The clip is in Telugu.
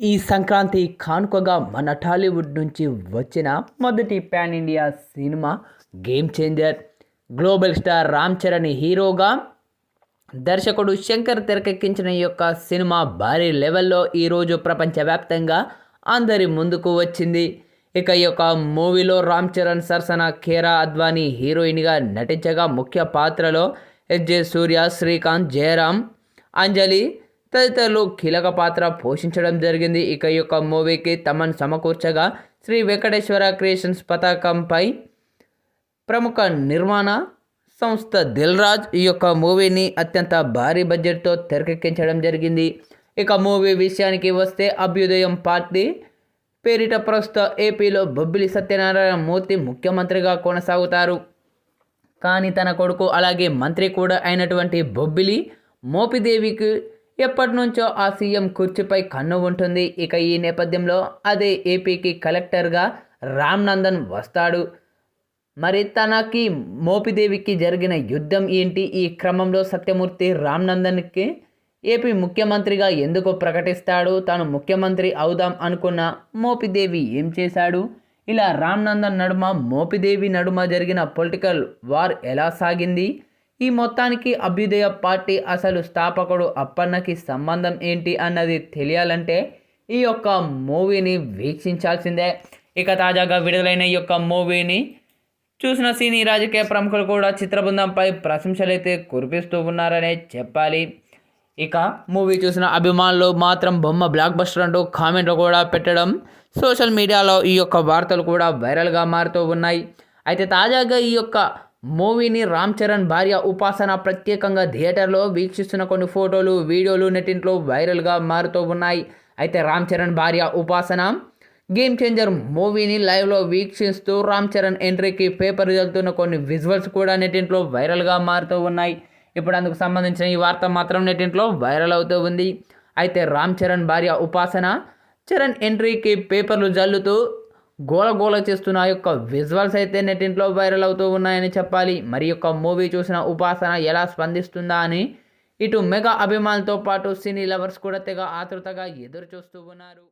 ఈ సంక్రాంతి కానుకగా మన టాలీవుడ్ నుంచి వచ్చిన మొదటి pan India cinema game changer. Global star Ram Charan హీరోగా, దర్శకుడు శంకర్ తెరకెక్కించిన ఈ యొక్క సినిమా భారీ లెవెల్లో ఈరోజు ప్రపంచవ్యాప్తంగా అందరి ముందుకు వచ్చింది. ఇక ఈ యొక్క మూవీలో రామ్ చరణ్ సరసన కేరా అద్వానీ హీరోయిన్గా నటించగా, ముఖ్య పాత్రలో ఎస్జే సూర్య, శ్రీకాంత్, జయరామ్, అంజలి తదితరులు కీలక పాత్ర పోషించడం జరిగింది. ఇక ఈ యొక్క మూవీకి తమన్ సమకూర్చగా, శ్రీ వెంకటేశ్వర క్రియేషన్స్ పతాకంపై ప్రముఖ నిర్మాణ సంస్థ దిల్ రాజ్ ఈ యొక్క మూవీని అత్యంత భారీ బడ్జెట్తో తెరకెక్కించడం జరిగింది. ఇక మూవీ విషయానికి వస్తే, అభ్యుదయం పార్టీ పేరిట ప్రస్తుత ఏపీలో బొబ్బిలి సత్యనారాయణ మూర్తి ముఖ్యమంత్రిగా కొనసాగుతారు. కానీ తన కొడుకు అలాగే మంత్రి కూడా అయినటువంటి బొబ్బిలి మోపిదేవికి ఎప్పటి నుంచో ఆ సీఎం కుర్చీపై కన్ను ఉంటుంది. ఇక ఈ నేపథ్యంలో అదే ఏపీకి కలెక్టర్గా రామ్ నందన్ వస్తాడు. మరి తనకి మోపిదేవికి జరిగిన యుద్ధం ఏంటి? ఈ క్రమంలో సత్యమూర్తి రామ్ నందన్కి ఏపీ ముఖ్యమంత్రిగా ఎందుకు ప్రకటిస్తాడు? తాను ముఖ్యమంత్రి అవుదాం అనుకున్న మోపిదేవి ఏం చేశాడు? ఇలా రామ్ నందన్ నడుమ, మోపిదేవి నడుమ జరిగిన పొలిటికల్ వార్ ఎలా సాగింది? ఈ మొత్తానికి అభ్యుదయ పార్టీ అసలు స్థాపకుడు అప్పన్నకి సంబంధం ఏంటి అన్నది తెలియాలంటే ఈ యొక్క మూవీని వీక్షించాల్సిందే. ఇక తాజాగా విడుదలైన ఈ యొక్క మూవీని చూసిన సినీ రాజకీయ ప్రముఖులు కూడా చిత్రబృందంపై ప్రశంసలైతే కురిపిస్తూ ఉన్నారనే చెప్పాలి. ఇక మూవీ చూసిన అభిమానులు మాత్రం బొమ్మ బ్లాక్ బస్టర్ అంటూ కామెంట్లు కూడా పెట్టడం, సోషల్ మీడియాలో ఈ యొక్క వార్తలు కూడా వైరల్గా మారుతూ ఉన్నాయి. అయితే తాజాగా ఈ యొక్క మూవీని రామ్ చరణ్ భార్య ఉపాసన ప్రత్యేకంగా థియేటర్లో వీక్షిస్తున్న కొన్ని ఫోటోలు, వీడియోలు నెట్టింట్లో వైరల్గా మారుతూ ఉన్నాయి. అయితే రామ్ చరణ్ భార్య ఉపాసన గేమ్ చేంజర్ మూవీని లైవ్లో వీక్షిస్తూ రామ్ చరణ్ ఎంట్రీకి పేపర్ చల్లుతున్న కొన్ని విజువల్స్ కూడా నెట్టింట్లో వైరల్గా మారుతూ ఉన్నాయి. ఇప్పుడు అందుకు సంబంధించిన ఈ వార్త మాత్రం నెట్టింట్లో వైరల్ అవుతూ ఉంది. అయితే రామ్ చరణ్ భార్య ఉపాసన చరణ్ ఎంట్రీకి పేపర్లు జల్లుతూ గోల చేస్తున్న యొక్క విజువల్స్ అయితే నెట్టింట్లో వైరల్ అవుతూ ఉన్నాయని చెప్పాలి. మరి యొక్క మూవీ చూసిన ఉపాసన ఎలా స్పందిస్తుందా అని ఇటు మెగా అభిమానులతో పాటు సినీ లవర్స్ కూడా తెగ ఆతృతగా ఎదురు చూస్తూ ఉన్నారు.